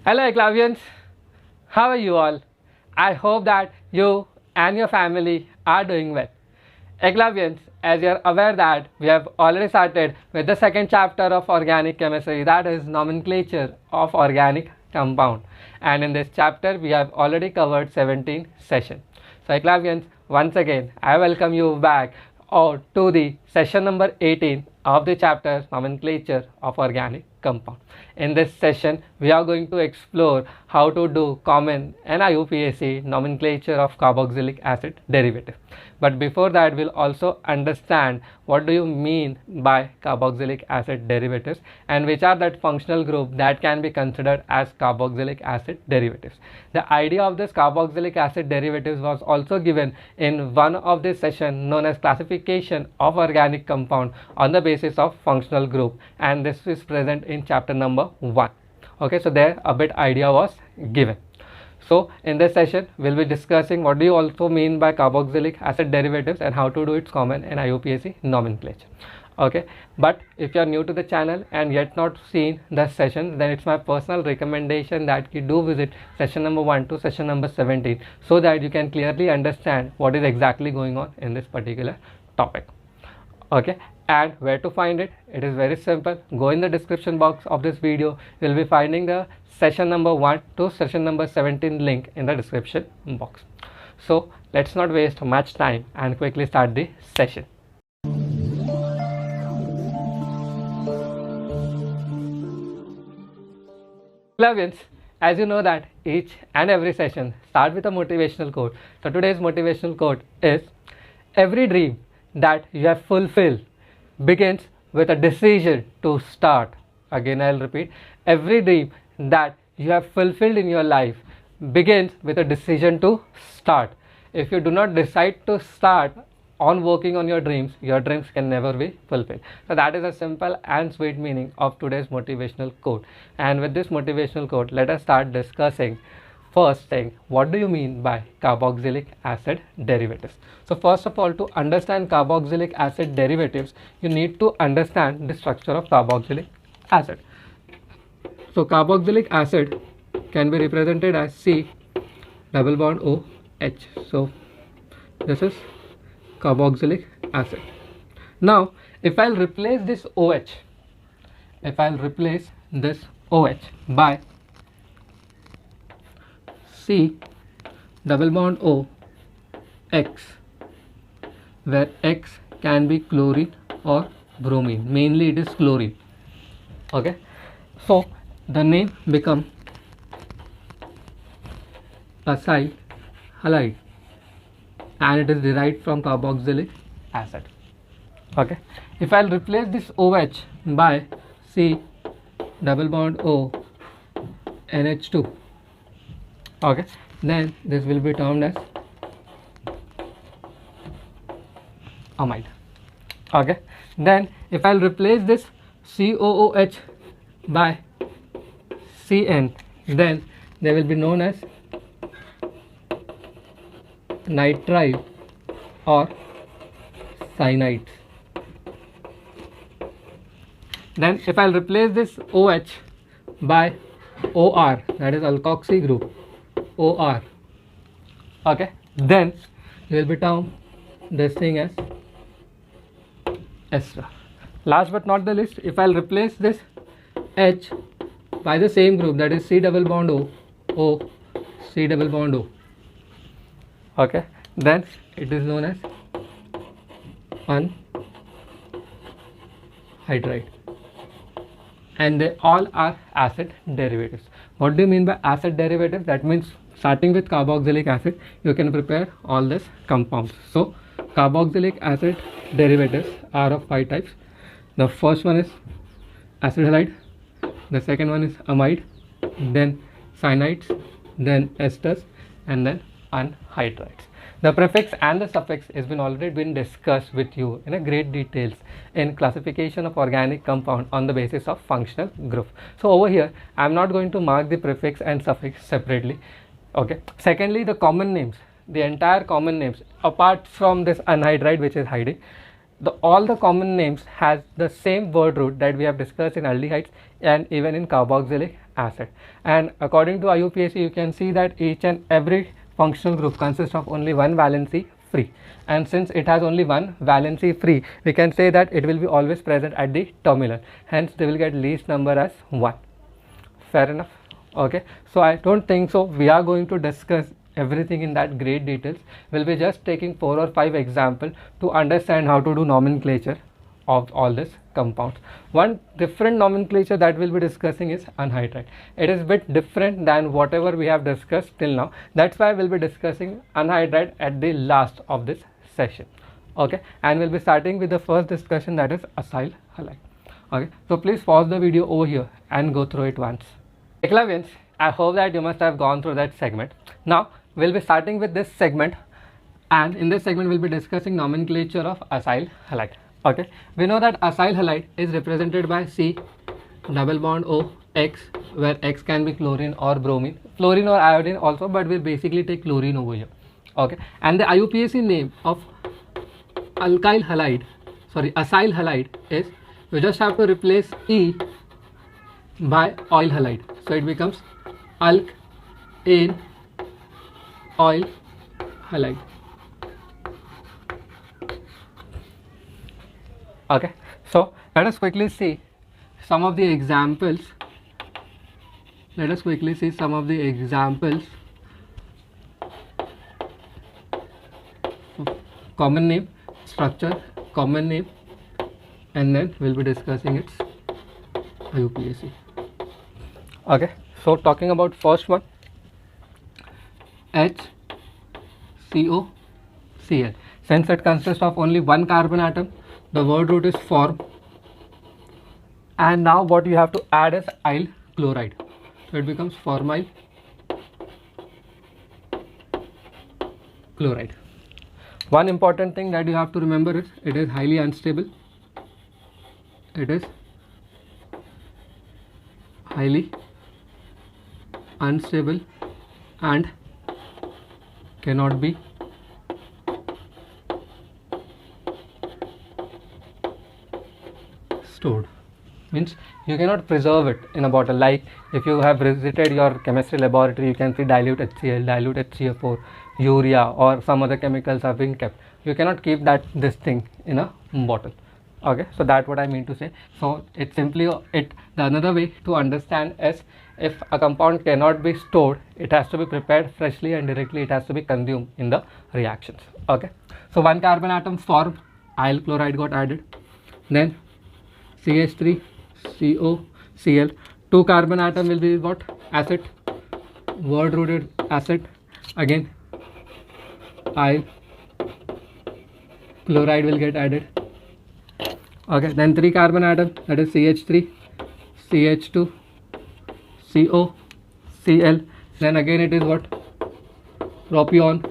Hello Eclavians, how are you all? I hope that you and your family are doing well. Eclavians, as you are aware that we have already started with the second chapter of organic chemistry, that is nomenclature of organic compound, and in this chapter we have already covered 17 sessions. So Eclavians, once again I welcome you back to the session number 18 of the chapter nomenclature of organic compound. In this session we are going to explore how to do common NIUPAC nomenclature of carboxylic acid derivative. But before that we'll also understand what do you mean by carboxylic acid derivatives and which are that functional group that can be considered as carboxylic acid derivatives. The idea of this carboxylic acid derivatives was also given in one of the session known as classification of organic compound on the basis of functional group, and this is present in chapter number 1. Okay, so there a bit idea was given. So in this session we'll be discussing what do you also mean by carboxylic acid derivatives and how to do its common and IUPAC nomenclature. Okay, but if you are new to the channel and yet not seen the session, then it's my personal recommendation that you do visit session number 1 to session number 17 so that you can clearly understand what is exactly going on in this particular topic. Okay, and where to find it? It is very simple. Go in the description box of this video. You will be finding the session number 1 to session number 17 link in the description box. So let's not waste much time and quickly start the session. Eclavians, as you know that each and every session start with a motivational quote. So today's motivational quote is: every dream that you have fulfilled begins with a decision to start. Again I'll repeat, every dream that you have fulfilled in your life begins with a decision to start. If you do not decide to start on working on your dreams can never be fulfilled. So that is a simple and sweet meaning of today's motivational quote. And with this motivational quote, let us start discussing first thing, what do you mean by carboxylic acid derivatives? So first of all, to understand carboxylic acid derivatives, you need to understand the structure of carboxylic acid. So carboxylic acid can be represented as C double bond OH. So this is carboxylic acid. Now if I'll replace this OH, by C double bond O X, where X can be chlorine or bromine, mainly it is chlorine. Okay, so the name become acyl halide and it is derived from carboxylic acid. Okay, if I'll replace this OH by C double bond O NH2, okay, then this will be termed as amide. Okay, then if I'll replace this COOH by CN, then they will be known as nitrite or cyanides. Then if I'll replace this OH by OR, that is alkoxy group, OR, okay, then you will be termed this thing as ester. Last but not the least, if I'll replace this H by the same group, that is C double bond O, C double bond O, okay, then it is known as anhydride, and they all are acid derivatives. What do you mean by acid derivatives? That means starting with carboxylic acid you can prepare all these compounds. So carboxylic acid derivatives are of 5 types. The first one is acid halide, the second one is amide, then cyanides, then esters, and then anhydrides. The prefix and the suffix has already been discussed with you in a great details in classification of organic compound on the basis of functional group. So over here I am not going to mark the prefix and suffix separately. Okay. Secondly, the common names, the entire common names apart from this anhydride which is hiding, all the common names has the same word root that we have discussed in aldehydes and even in carboxylic acid. And according to IUPAC, you can see that each and every functional group consists of only one valency free, and since it has only one valency free, we can say that it will be always present at the terminal, hence they will get least number as 1. Fair enough. Okay, so I don't think so we are going to discuss everything in that great details. We'll be just taking 4 or 5 examples to understand how to do nomenclature of all these compounds. One different nomenclature that we'll be discussing is anhydride. It is a bit different than whatever we have discussed till now. That's why we'll be discussing anhydride at the last of this session. Okay, and we'll be starting with the first discussion, that is acyl halide. Okay, so please pause the video over here and go through it once. Eclavians, I hope that you must have gone through that segment. Now we'll be starting with this segment, and in this segment we'll be discussing nomenclature of acyl halide. Okay, we know that acyl halide is represented by C double bond O X, where X can be chlorine or bromine, fluorine or iodine also, but we'll basically take chlorine over here. Okay, and the IUPAC name of acyl halide is, we just have to replace E by oil halide, so it becomes alk in oil halide. Okay, so let us quickly see some of the examples. Common name, structure, common name, and then we'll be discussing its IUPAC. Okay, so talking about first one, HCOCl. Since it consists of only one carbon atom, the word root is form, and now what you have to add is acyl chloride, so it becomes formyl chloride. One important thing that you have to remember is it is highly unstable. It is highly unstable and cannot be stored. Means you cannot preserve it in a bottle. Like if you have visited your chemistry laboratory, you can see dilute HCl, dilute HCl4, urea, or some other chemicals are being kept. You cannot keep this thing in a bottle. Okay, so that's what I mean to say. So it's simply the another way to understand is, if a compound cannot be stored, it has to be prepared freshly and directly it has to be consumed in the reactions. Okay, so one carbon atom formed, acyl chloride got added, then CH3COCl, two carbon atom will be what? Acid, word rooted acid, again acyl chloride will get added. Okay, then 3 carbon atom, that is CH3, CH2, CO, Cl, then again it is what? Propion,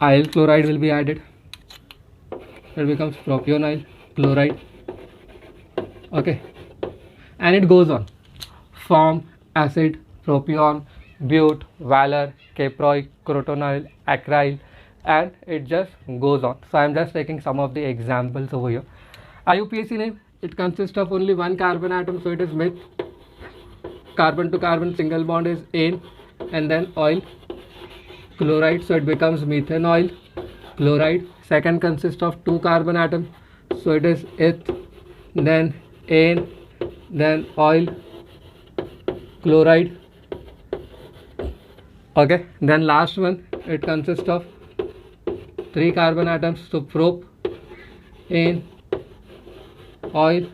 acyl chloride will be added, it becomes propionyl chloride. Okay, and it goes on, form, acid, propion, bute, valor, caproic, crotonyl, acryl, and it just goes on. So I am just taking some of the examples over here. IUPAC name, it consists of only one carbon atom, so it is meth. Carbon to carbon single bond is ane, and then oil chloride, so it becomes methanoyl chloride. Second consists of 2 carbon atom, so it is eth, then ane, then oil chloride. Okay, then last one, it consists of 3 carbon atoms, so prop, ane, oil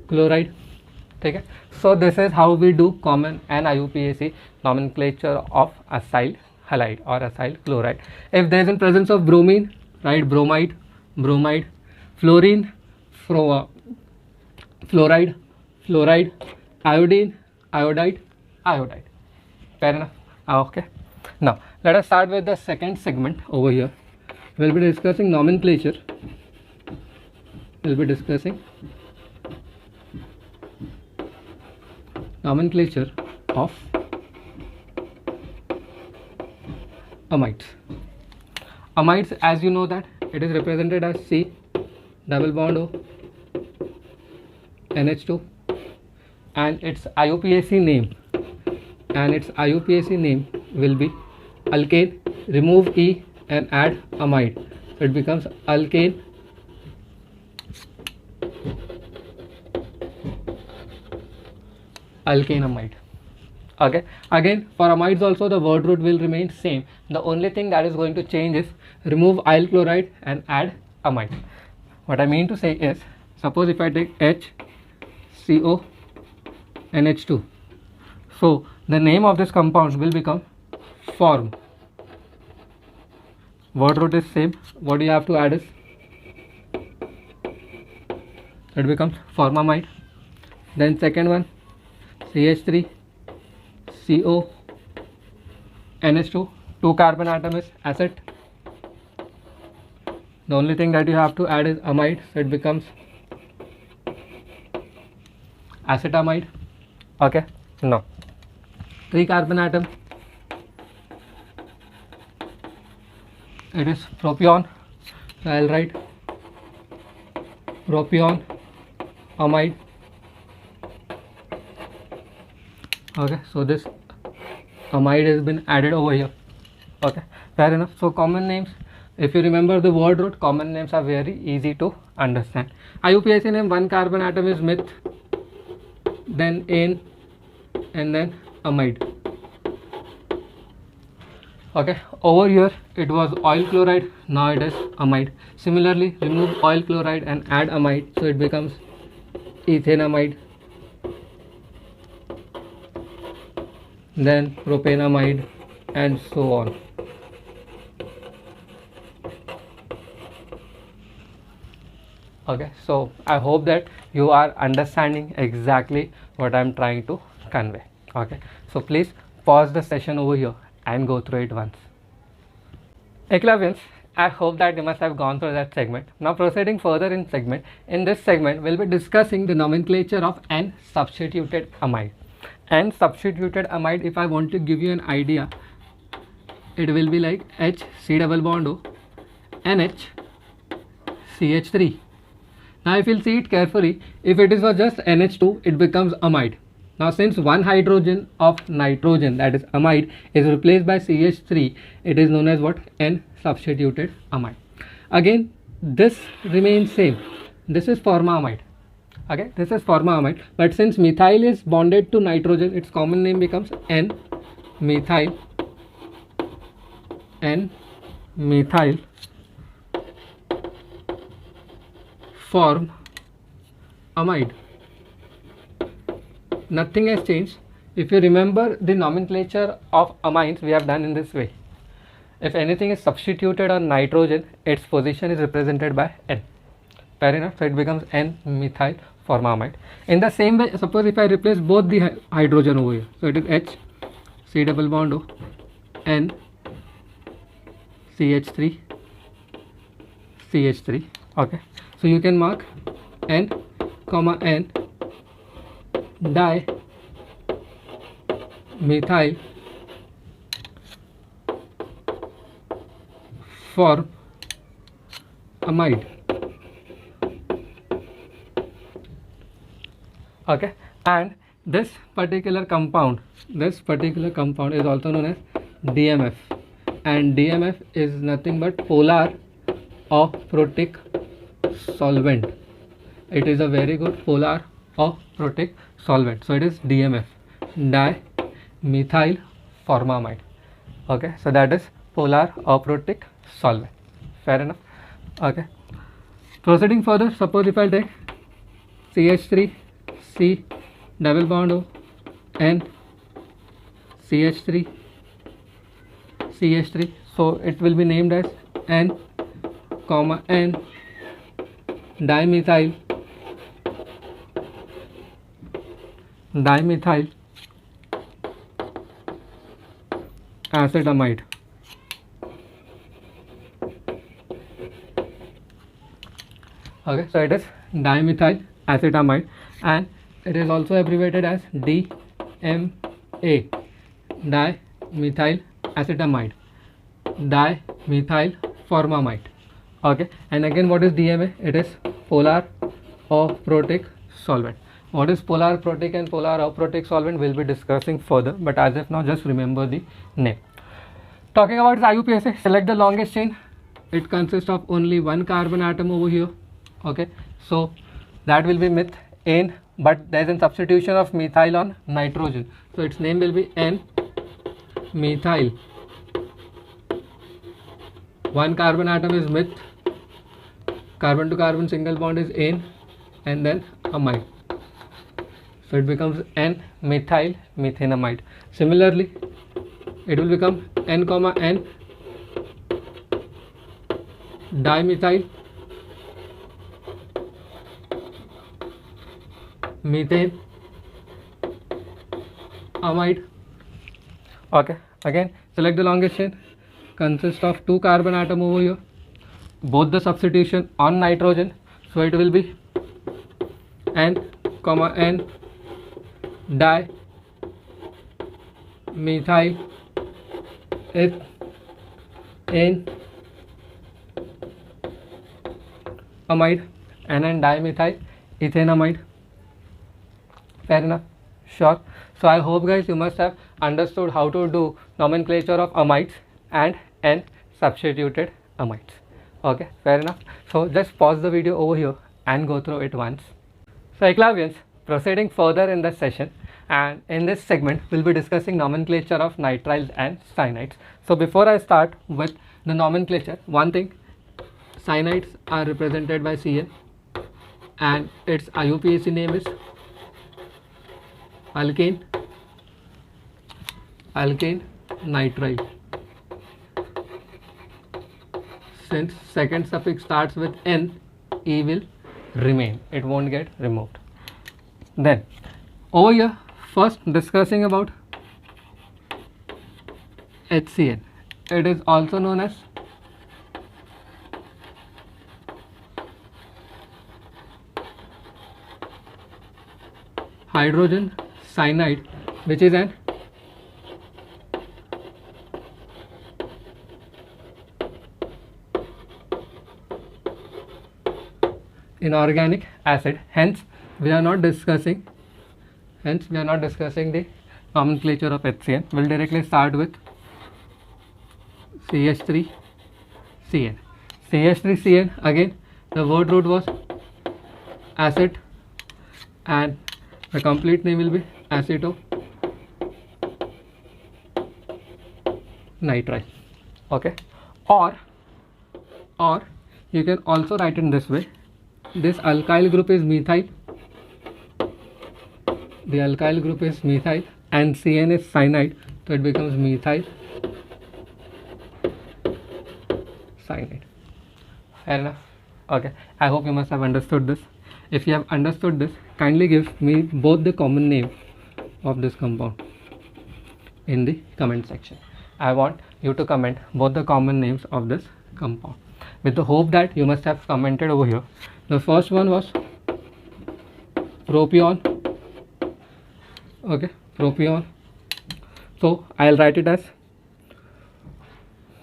chloride. Okay, so this is how we do common and IUPAC nomenclature of acyl halide or acyl chloride. If there is in presence of bromine, write bromide, fluorine, fluoride, iodine, iodide. Fair enough. Okay, now let us start with the second segment over here. We'll be discussing nomenclature. Of amides. Amides, as you know that it is represented as C double bond O NH2, and its IUPAC name will be alkane. Remove E and add amide, so it becomes alkane amide. Okay, again for amides also the word root will remain same. The only thing that is going to change is remove aryl chloride and add amide. What I mean to say is, suppose if I take HCO NH2, so the name of this compound will become form. Word root is same. What you have to add is, it becomes formamide. Then second one, CH3 CO NH2, 2 carbon atom is acid. The only thing that you have to add is amide, so it becomes acetamide. Okay, now 3 carbon atom, it is propion, so I'll write propion amide. Okay, so this amide has been added over here. Okay, fair enough. So common names, if you remember the word root, common names are very easy to understand. IUPAC name, 1 carbon atom is meth, then ane, and then amide. Okay, over here it was oil chloride, now it is amide. Similarly, remove oil chloride and add amide, so it becomes ethanamide, then propanamide, and so on. Okay, so I hope that you are understanding exactly what I'm trying to convey. Okay, so please pause the session over here and go through it once. Eclavians, I hope that you must have gone through that segment. Now proceeding further in this segment we'll be discussing the nomenclature of N-substituted amide. N-substituted amide, if I want to give you an idea, it will be like HC double bond O NH CH3. Now if you'll see it carefully, if it is for just NH2, it becomes amide. Now since one hydrogen of nitrogen, that is amide, is replaced by CH3, it is known as what? N-substituted amide. Again, this remains same. This is formamide. Okay, this is formamide, but since methyl is bonded to nitrogen, its common name becomes N-methyl formamide. Nothing has changed. If you remember the nomenclature of amines, we have done in this way. If anything is substituted on nitrogen, its position is represented by N. Fair enough. So it becomes N-methyl formamide. In the same way, suppose if I replace both the hydrogen over here, so it is H C double bond O N CH3 CH3. Okay, so you can mark N comma N dimethyl formamide. Okay, and this particular compound is also known as DMF, and DMF is nothing but polar aprotic solvent. It is a very good polar aprotic solvent, so it is DMF, dimethyl formamide. Okay, so that is polar aprotic solvent. Fair enough. Okay, proceeding further, suppose if I take CH3 C double bond O N CH3 CH3, so it will be named as N comma N dimethyl acetamide. Okay, so it is dimethyl acetamide, and it is also abbreviated as DMA, dimethyl acetamide, dimethyl formamide. Okay, and again, what is DMA? It is polar aprotic solvent. What is polar protic and polar aprotic solvent we'll be discussing further, but as of now just remember the name. Talking about IUPAC, select the longest chain. It consists of only one carbon atom over here. Okay, so that will be methane, but there is a substitution of methyl on nitrogen, so its name will be N-methyl. One carbon atom is meth, carbon to carbon single bond is N, and then amide, so it becomes N-methyl methanamide. Similarly, it will become N, N dimethyl methane amide. Okay, again select the longest chain, consists of two carbon atom over here, both the substitution on nitrogen, so it will be N, N dimethyl ethane amide, N dimethyl ethanamide. Fair enough? Sure. So I hope guys you must have understood how to do nomenclature of amides and N substituted amides. Okay, fair enough. So just pause the video over here and go through it once. So Eclavians, proceeding further in this session, and in this segment we'll be discussing nomenclature of nitriles and cyanides. So before I start with the nomenclature, one thing, cyanides are represented by Cn and its IUPAC name is alkane nitrile. Since second suffix starts with N, E will remain, it won't get removed. Then over here, first discussing about HCN. It is also known as hydrogen cyanide, which is an inorganic acid. Hence we are not discussing the nomenclature of HCN. We'll directly start with CH3CN. CH3CN, again the word root was acid and the complete name will be acetonitrile. Okay, or you can also write in this way. This alkyl group is methyl, the alkyl group is methyl, and CN is cyanide, so it becomes methyl cyanide. Fair enough? Okay, I hope you must have understood this. If you have understood this, kindly give me both the common name of this compound in the comment section. I want you to comment both the common names of this compound, with the hope that you must have commented over here. The first one was propion. Okay, propion. So I'll write it as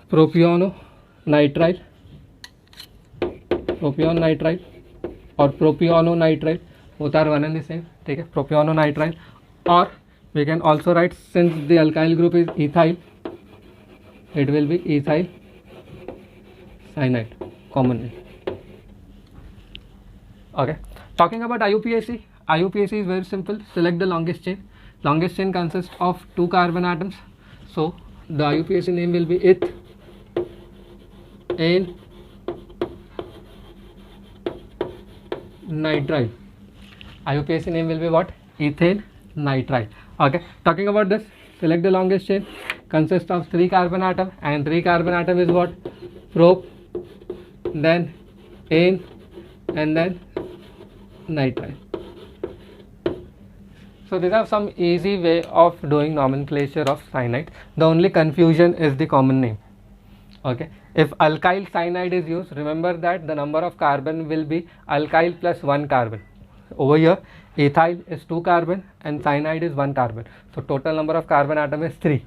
propiononitrile or propiononitrile. Both are one and the same. Take it, propiononitrile. Or we can also write, since the alkyl group is ethyl, it will be ethyl cyanide, commonly. Okay, talking about IUPAC. IUPAC is very simple. Select the longest chain. Longest chain consists of two carbon atoms, so the IUPAC name will be ethane nitrile. IUPAC name will be what? Ethane nitrile. Okay, talking about this, select the longest chain, consists of three carbon atom, and three carbon atom is what? Prop, then ane, and then nitrile. So these are some easy way of doing nomenclature of cyanide. The only confusion is the common name. Okay, if alkyl cyanide is used, remember that the number of carbon will be alkyl plus one carbon. Over here ethyl is 2 carbon and cyanide is 1 carbon, so total number of carbon atom is 3.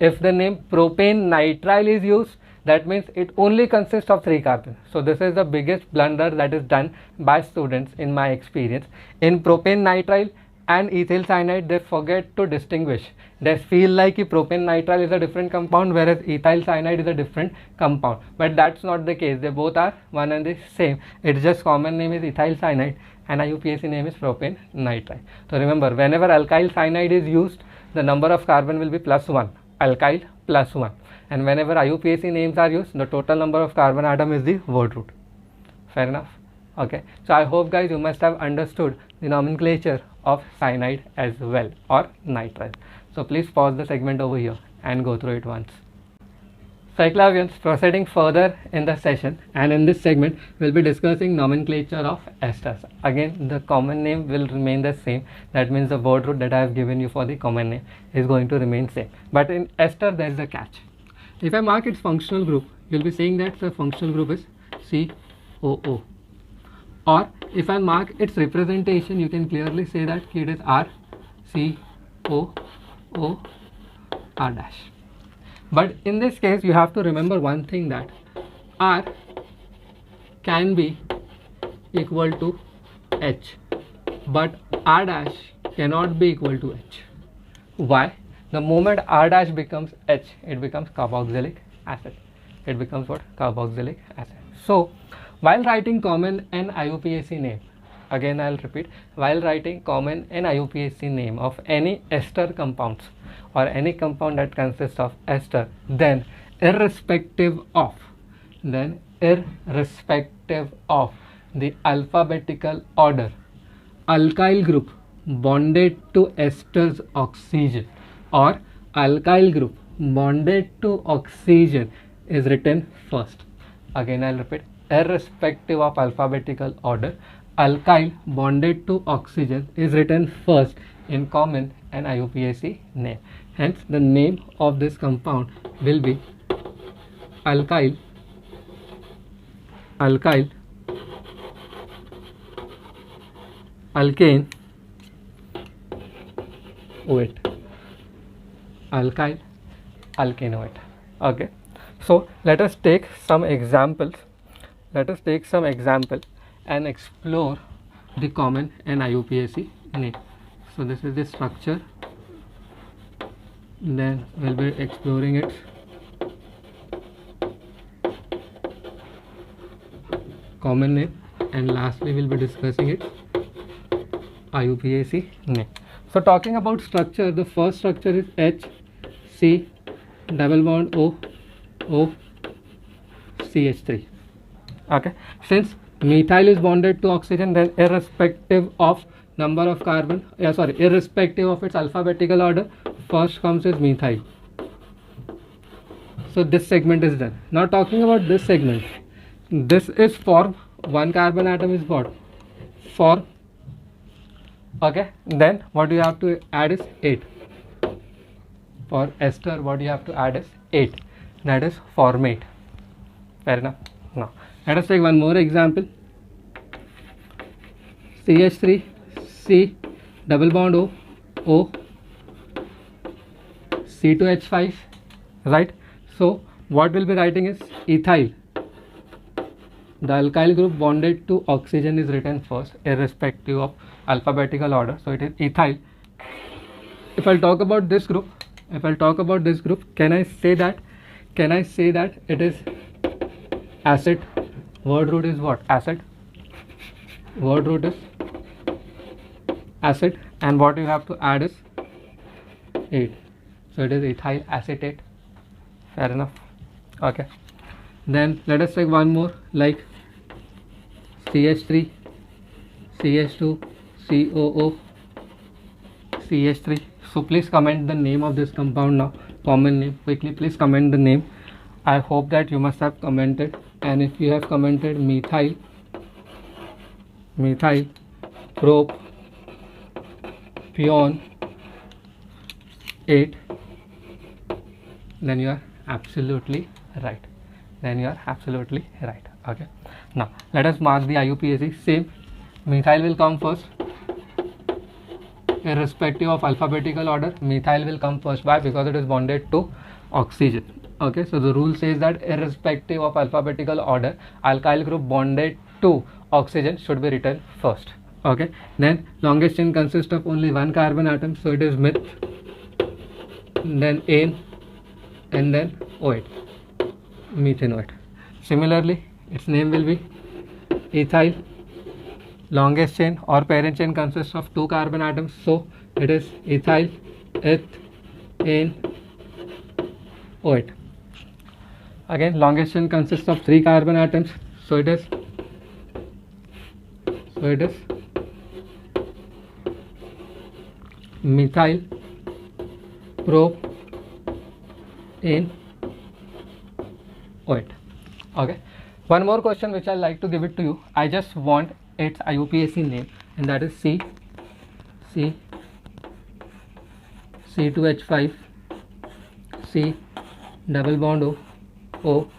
If the name propane nitrile is used, That means it only consists of 3 carbons. So this is the biggest blunder that is done by students in my experience. In propane nitrile and ethyl cyanide, they forget to distinguish. They feel like propane nitrile is a different compound, whereas ethyl cyanide is a different compound. But that's not the case. They both are one and the same. It's just common name is ethyl cyanide and IUPAC name is propane nitrile. So remember, whenever alkyl cyanide is used, the number of carbon will be +1. Alkyl +1. And whenever IUPAC names are used, the total number of carbon atom is the word root. Fair enough? Okay. So I hope guys you must have understood the nomenclature of cyanide as well, or nitrile. So please pause the segment over here and go through it once. Cyclavians, proceeding further in the session, and in this segment we'll be discussing nomenclature of esters. Again, the common name will remain the same. That means the word root that I have given you for the common name is going to remain same. But in ester there is a catch. If I mark its functional group, you'll be saying that the functional group is COO. Or if I mark its representation, you can clearly say that it is RCOO R dash. But in this case, you have to remember one thing, that R can be equal to H, but R dash cannot be equal to H. Why? The moment R dash becomes H, it becomes carboxylic acid. It becomes what? Carboxylic acid. So, while writing common and IUPAC name, again I'll repeat, while writing common and IUPAC name of any ester compounds or any compound that consists of ester, then irrespective of the alphabetical order, alkyl group bonded to ester's oxygen or alkyl group bonded to oxygen is written first. Again I'll repeat, irrespective of alphabetical order, alkyl bonded to oxygen is written first in common and IUPAC name. Hence the name of this compound will be alkyl alkane OH. Alkyl alkane OH. Okay. So let us take some examples. And explore the common and IUPAC name. So this is the structure. Then we'll be exploring its common name, and lastly we'll be discussing its IUPAC name. So talking about structure, the first structure is HC double bond O CH3. Okay, since methyl is bonded to oxygen, then irrespective of number of carbon, irrespective of its alphabetical order, first comes is methyl. So this segment is done. Now talking about this segment, this is form, one carbon atom is what? Form. Okay, then what you have to add is 8. For ester, what you have to add is 8. That is formate. Fair enough. Now let us take one more example. CH3 C double bond O C2H5, right? So what we'll be writing is ethyl. The alkyl group bonded to oxygen is written first, irrespective of alphabetical order. So it is ethyl. If I'll talk about this group, can I say that it is acid? Word root is what? Acid. Word root is acid, and what you have to add is 8. So it is ethyl acetate. Fair enough. Okay. Then let us take one more, like CH3 CH2 COO CH3. So please comment the name of this compound now. Common name. Quickly please comment the name. I hope that you must have commented, and if you have commented methyl prop pion 8, then you are absolutely right. Okay. Now let us mark the IUPAC. Same, methyl will come first, irrespective of alphabetical order. Methyl will come first. Why? Because it is bonded to oxygen. Okay, so the rule says that irrespective of alphabetical order, alkyl group bonded to oxygen should be written first. Okay, then longest chain consists of only one carbon atom, so it is meth, then ane, and then OH, methanoate. Similarly, its name will be ethyl. Longest chain or parent chain consists of two carbon atoms, so it is ethyl, eth, ane, OH. Again, longest chain consists of three carbon atoms, so it is methyl, prop, ane, OH. Okay, one more question which I like to give it to you. I just want its IUPAC name, and that is C2H5 C double bond O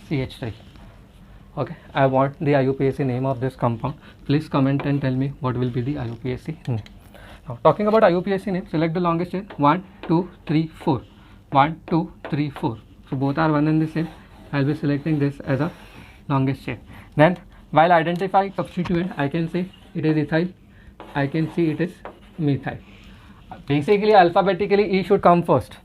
CH3. Okay, I want the IUPAC name of this compound. Please comment and tell me what will be the IUPAC name. Now, talking about IUPAC name, select the longest chain 1, 2, 3, 4. 1, 2, 3, 4. So both are one and the same. I will be selecting this as a longest chain. Then, while identifying substituent, I can say it is ethyl, I can see it is methyl. Basically, alphabetically E should come first,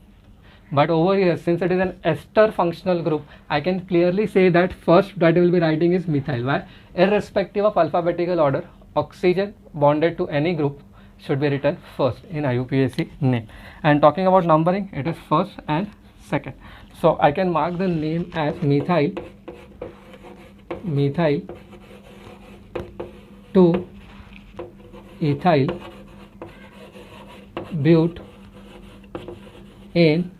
but over here, since it is an ester functional group, I can clearly say that first that I will be writing is methyl. Why? Irrespective of alphabetical order, oxygen bonded to any group should be written first in IUPAC name. And talking about numbering, it is first and second. So I can mark the name as methyl 2 ethyl but ane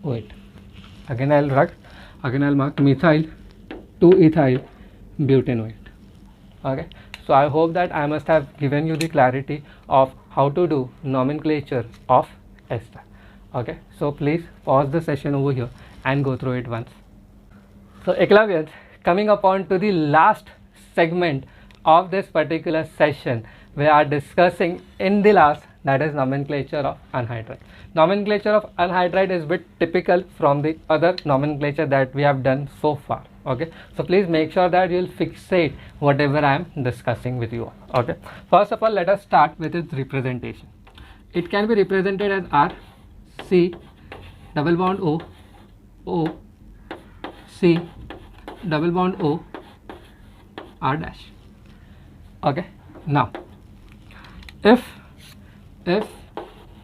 OH. Again I'll mark methyl 2 ethyl butanoate. Okay, so I hope that I must have given you the clarity of how to do nomenclature of ester. Okay, so please pause the session over here and go through it once. So Eklaviyans, coming upon to the last segment of this particular session, we are discussing in the last, that is nomenclature of anhydride. Nomenclature of anhydride is a bit typical from the other nomenclature that we have done so far. Okay, so please make sure that you will fixate whatever I am discussing with you. Okay, first of all, let us start with its representation. It can be represented as R, C, double bond O, C, double bond O, R dash. Okay, now if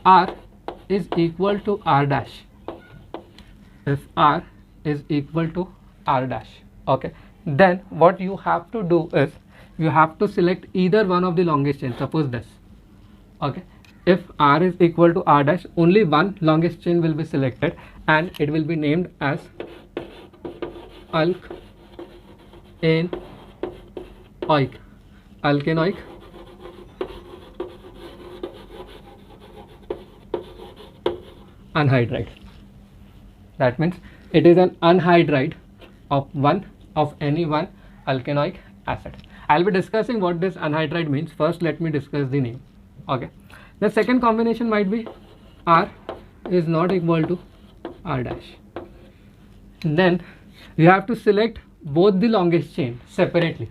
R is equal to R dash, okay, then what you have to do is you have to select either one of the longest chain. Suppose this. Okay, if R is equal to R dash, only one longest chain will be selected and it will be named as alkanoic anhydride. That means it is an anhydride of any one alkanoic acid. I'll be discussing what this anhydride means. First, let me discuss the name. Okay, the second combination might be R is not equal to R dash. Then you have to select both the longest chain separately.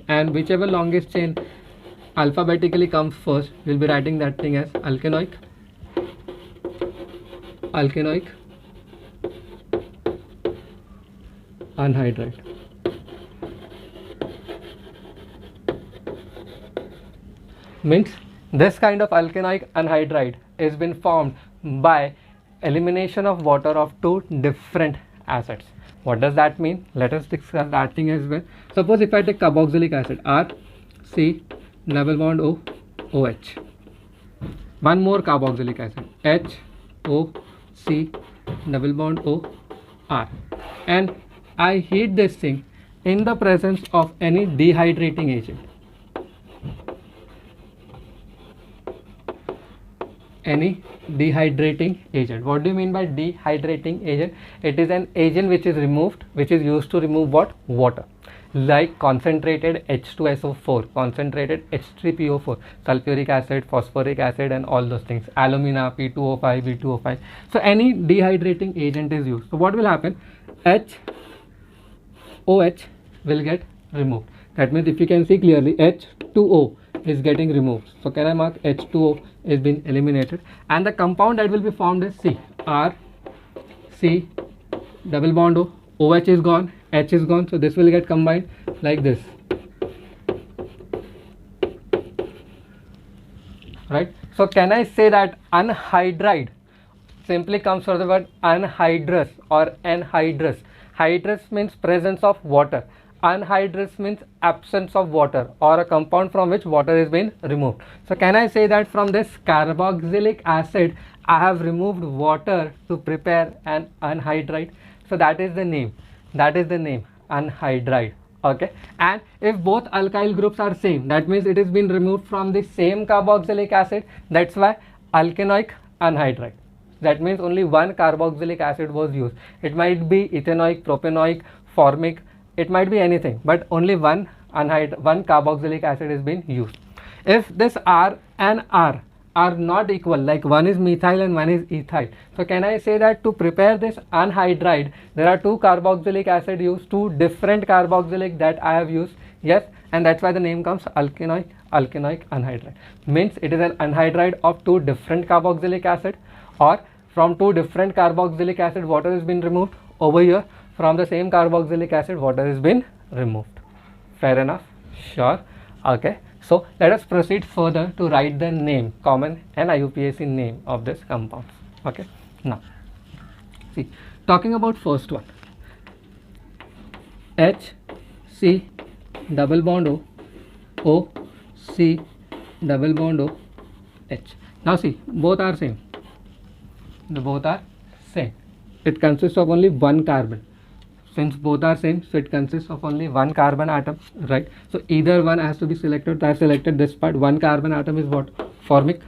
And whichever longest chain alphabetically comes first, we'll be writing that thing as alkanoic anhydride. Means this kind of alkanoic anhydride is been formed by elimination of water of two different acids. What does that mean? Let us discuss that thing as well. Suppose if I take carboxylic acid, R, C, double bond O, OH. One more carboxylic acid, H, O, C, double bond O, R. And I heat this thing in the presence of any dehydrating agent. What do you mean by dehydrating agent? It is an agent which is used to remove what? Water. like concentrated H2SO4, concentrated H3PO4, sulfuric acid, phosphoric acid, and all those things, alumina, P2O5, B2O5. So any dehydrating agent is used. So what will happen? OH will get removed. That means if you can see clearly, H2O is getting removed. So can I mark H2O is being eliminated, and the compound that will be formed is C, R, C, double bond O, OH is gone, H is gone, so this will get combined like this, right? So can I say that anhydride simply comes from the word anhydrous or anhydrous? Hydrous means presence of water, anhydrous means absence of water, or a compound from which water is being removed. So can I say that from this carboxylic acid I have removed water to prepare an anhydride? So that is the name, anhydride. Okay, and if both alkyl groups are same, that means it is been removed from the same carboxylic acid. That's why alkanoic anhydride. That means only one carboxylic acid was used. It might be ethanoic, propanoic, formic, it might be anything, but only one carboxylic acid is being used. If this R and R are not equal, like one is methyl and one is ethyl, so can I say that to prepare this anhydride there are two carboxylic acid used, two different carboxylic that I have used? Yes, and that's why the name comes alkanoic anhydride. Means it is an anhydride of two different carboxylic acid, or from two different carboxylic acid water has been removed. Over here from the same carboxylic acid water has been removed. Fair enough? Sure. Okay, so let us proceed further to write the name, common and IUPAC name of this compound. Okay, now see, talking about first one, H C double bond O, O C double bond O, H. Now see, both are same. Both are same. It consists of only one carbon. Since both are same, so it consists of only one carbon atom, right? So either one has to be selected. So I have selected this part. One carbon atom is what? Formic.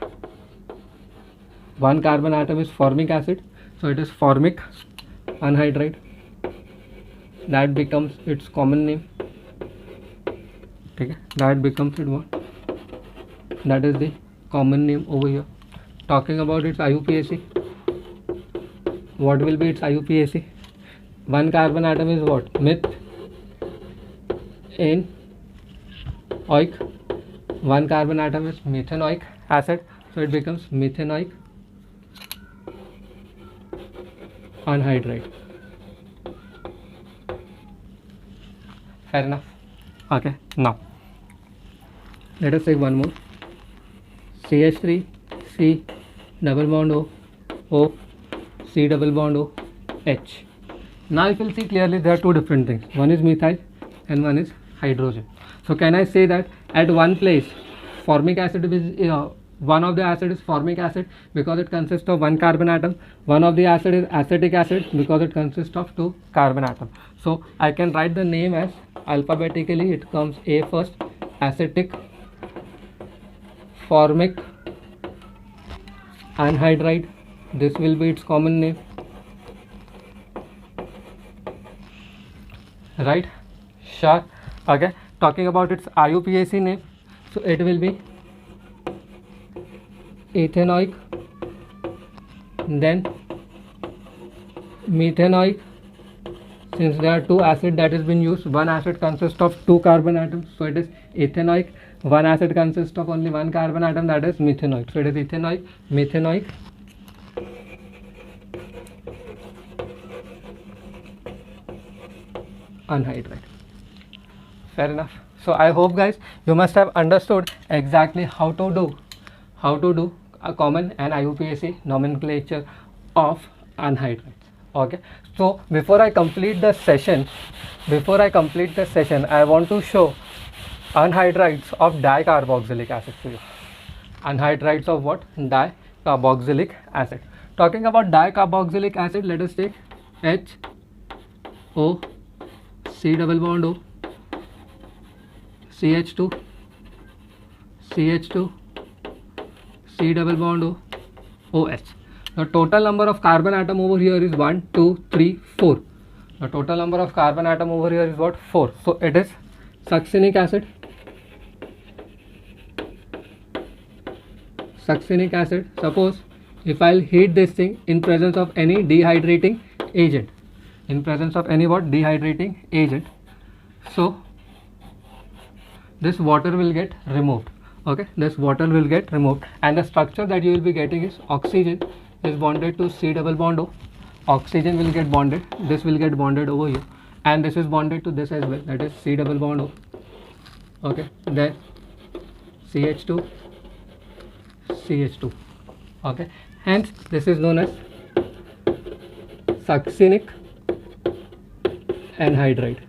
One carbon atom is formic acid. So it is formic anhydride. That becomes its common name. Okay, that becomes it what? That is the common name over here. Talking about its IUPAC. What will be its IUPAC? One carbon atom is what? Methanoic. One carbon atom is methanoic acid, so it becomes methanoic anhydride. Fair enough? Okay, now let us take one more. CH3, C double bond O, O, C double bond O, H. Now if you will see clearly, there are two different things. One is methyl and one is hydrogen. So can I say that at one place formic acid is one of the acid is formic acid because it consists of one carbon atom. One of the acid is acetic acid because it consists of two carbon atom. So I can write the name as alphabetically. It comes A first, acetic formic anhydride. This will be its common name. Right? Sure. Okay, talking about its IUPAC name, so it will be ethanoic, then methanoic. Since there are two acids that has been used, one acid consists of two carbon atoms, so it is ethanoic. One acid consists of only one carbon atom, that is methanoic, so it is ethanoic, methanoic anhydride. Fair enough. So I hope guys you must have understood exactly how to do a common and IUPAC nomenclature of anhydrides. Okay, so before I complete the session, I want to show anhydrides of dicarboxylic acid to you. Anhydrides of what? Dicarboxylic acid. Talking about dicarboxylic acid, let us take H O C double bond O, CH2, CH2, C double bond O, OH. The total number of carbon atom over here is 1, 2, 3, 4. The total number of carbon atom over here is what? 4. So it is succinic acid. Succinic acid. Suppose if I'll heat this thing in presence of any dehydrating agent, in presence of any what? Dehydrating agent, so this water will get removed. Okay, this water will get removed, and the structure that you will be getting is oxygen is bonded to C double bond O. Oxygen will get bonded, this will get bonded over here, and this is bonded to this as well, that is C double bond O. Okay, then CH2, CH2. Okay, hence this is known as succinic anhydride.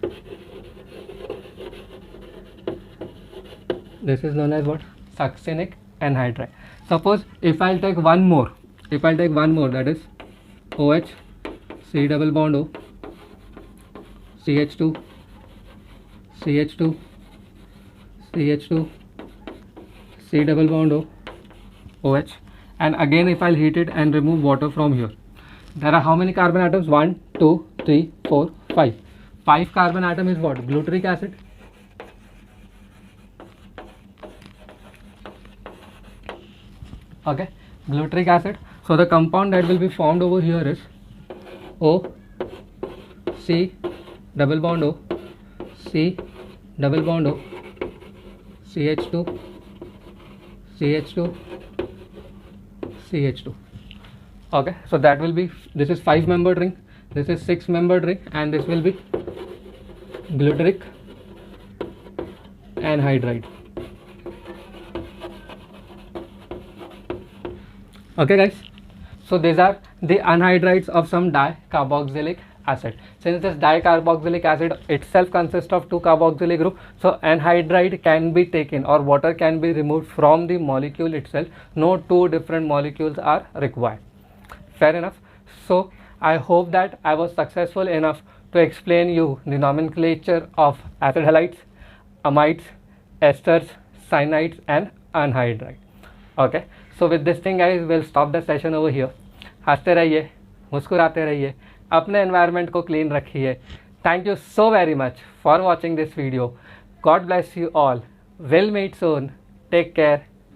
This is known as what? Succinic anhydride. Suppose if I'll take one more, that is OH, C double bond O, CH2, CH2, CH2, C double bond O, OH, and again if I'll heat it and remove water from here, there are how many carbon atoms? 1, 2, 3, 4, 5. 5 carbon atom is what? Glutaric acid. Okay, glutaric acid. So the compound that will be formed over here is O, C double bond O, C double bond O, CH2, CH2, CH2. Okay, so that will be, this is 5-membered ring, this is 6-membered ring, and this will be glutaric anhydride. Okay guys, so these are the anhydrides of some dicarboxylic acid. Since this dicarboxylic acid itself consists of 2 carboxylic group, so anhydride can be taken or water can be removed from the molecule itself. No 2 different molecules are required. Fair enough. So I hope that I was successful enough to explain you the nomenclature of acid halides, amides, esters, cyanides and anhydride. Okay, so with this thing guys, we'll stop the session over here. हंसते रहिए, मुस्कुराते रहिए, अपने environment को clean रखिए. Thank you so very much for watching this video. God bless you all. We'll meet soon. Take care.